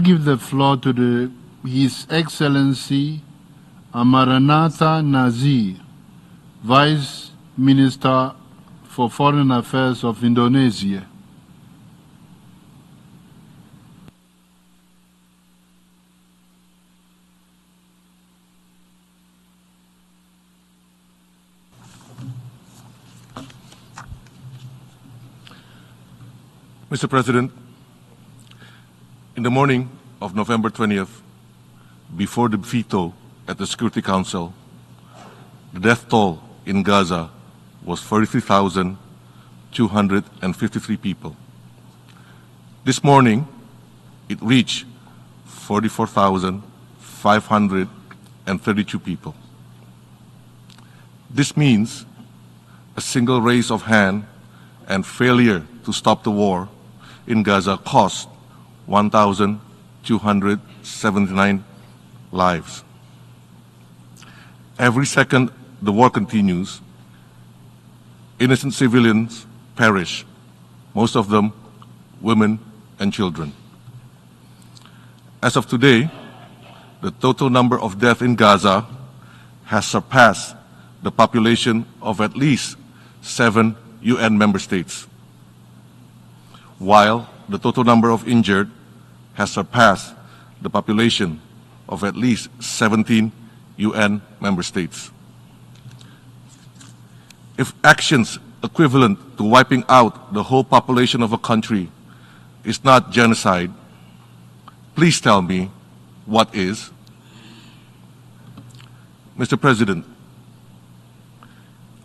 give the floor to His Excellency Arrmanatha Nasir, Vice Minister for Foreign Affairs of Indonesia. Mr. President, in the morning of November 20th, before the veto at the Security Council, the death toll in Gaza was 43,253 people. This morning, it reached 44,532 people. This means a single raise of hand and failure to stop the war in Gaza cost 1,279 lives. Every second the war continues, innocent civilians perish, most of them women and children. As of today, the total number of deaths in Gaza has surpassed the population of at least 7 UN member states, while the total number of injured has surpassed the population of at least 17 UN member states. If actions equivalent to wiping out the whole population of a country is not genocide, please tell me what is. Mr. President,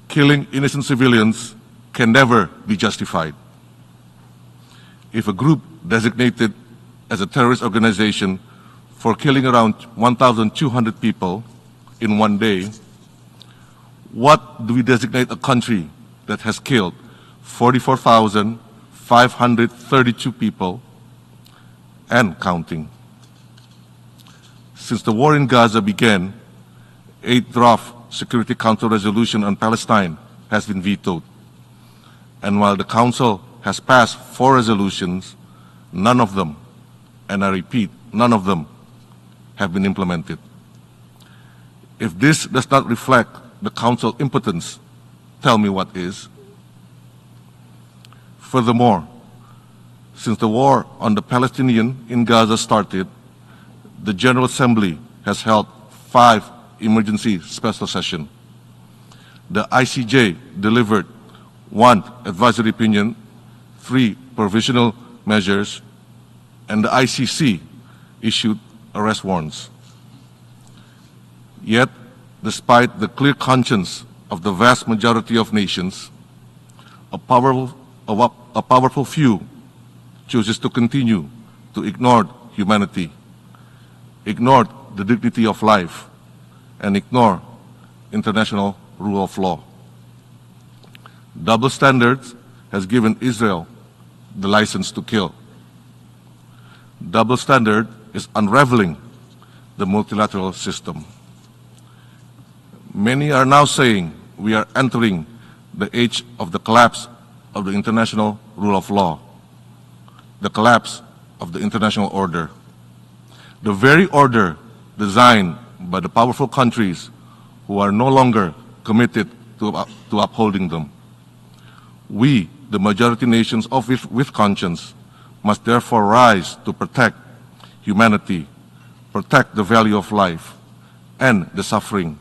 killing innocent civilians can never be justified. If a group designated as a terrorist organization for killing around 1,200 people in one day, what do we designate a country that has killed 44,532 people and counting? Since the war in Gaza began, 8 draft Security Council resolution on Palestine has been vetoed. And while the Council has passed 4 resolutions, none of them, and I repeat, none of them, have been implemented. If this does not reflect the Council impotence, tell me what is. Furthermore, since the war on the Palestinians in Gaza started, the General Assembly has held 5 emergency special sessions. The ICJ delivered 1 advisory opinion, 3 provisional measures, and the ICC issued arrest warrants. Yet, despite the clear conscience of the vast majority of nations, a powerful few chooses to continue to ignore humanity, ignore the dignity of life, and ignore international rule of law. Double standards has given Israel the license to kill. Double standard is unraveling the multilateral system. Many are now saying we are entering the age of the collapse of the international rule of law, the collapse of the international order, the very order designed by the powerful countries who are no longer committed to upholding them. We, the majority nations with conscience, must therefore rise to protect humanity, protect the value of life, and the suffering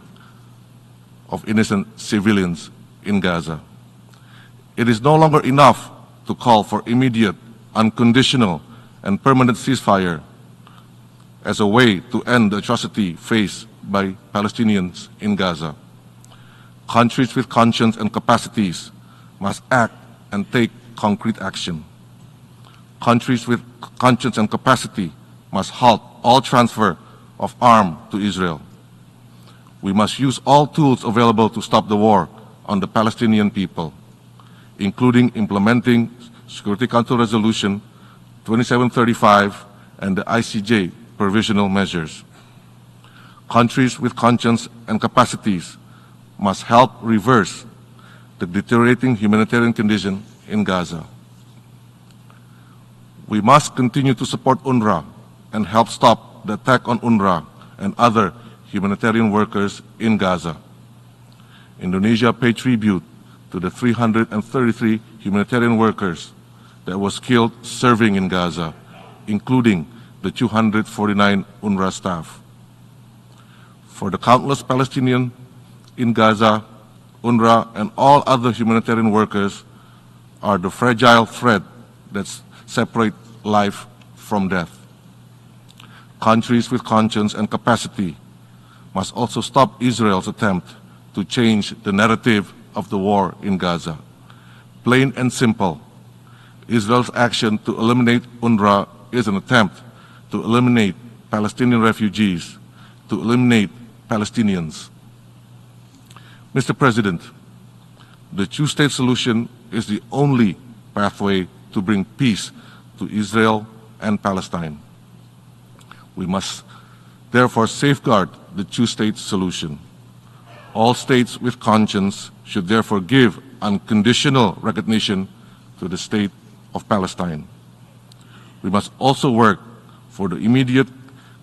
of innocent civilians in Gaza. It is no longer enough to call for immediate, unconditional, and permanent ceasefire as a way to end the atrocity faced by Palestinians in Gaza. Countries with conscience and capacities must act and take concrete action. Countries with conscience and capacity must halt all transfer of arms to Israel. We must use all tools available to stop the war on the Palestinian people, including implementing Security Council Resolution 2735 and the ICJ provisional measures. Countries with conscience and capacities must help reverse the deteriorating humanitarian condition in Gaza. We must continue to support UNRWA and help stop the attack on UNRWA and other humanitarian workers in Gaza. Indonesia paid tribute to the 333 humanitarian workers that was killed serving in Gaza, including the 249 UNRWA staff. For the countless Palestinians in Gaza, UNRWA and all other humanitarian workers are the fragile thread that separates life from death. Countries with conscience and capacity must also stop Israel's attempt to change the narrative of the war in Gaza. Plain and simple, Israel's action to eliminate UNRWA is an attempt to eliminate Palestinian refugees, to eliminate Palestinians. Mr. President, the two-state solution is the only pathway to bring peace to Israel and Palestine. We must therefore safeguard the two-state solution. All states with conscience should therefore give unconditional recognition to the state of Palestine. We must also work for the immediate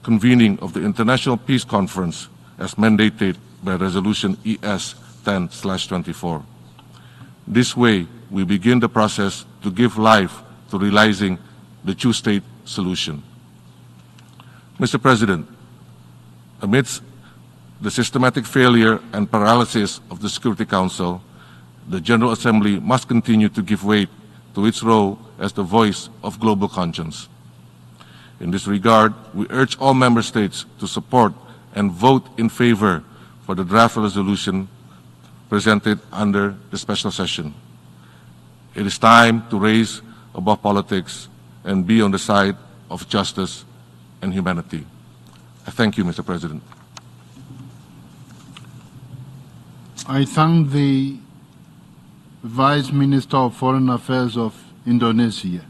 convening of the International Peace Conference as mandated by Resolution ES 10/24. This way, we begin the process to give life to realizing the two-state solution. Mr. President, amidst the systematic failure and paralysis of the Security Council, the General Assembly must continue to give weight to its role as the voice of global conscience. In this regard, we urge all member states to support and vote in favor for the draft resolution presented under the special session. It is time to raise above politics and be on the side of justice and humanity. I thank you, Mr. President. I thank the Vice Minister of Foreign Affairs of Indonesia.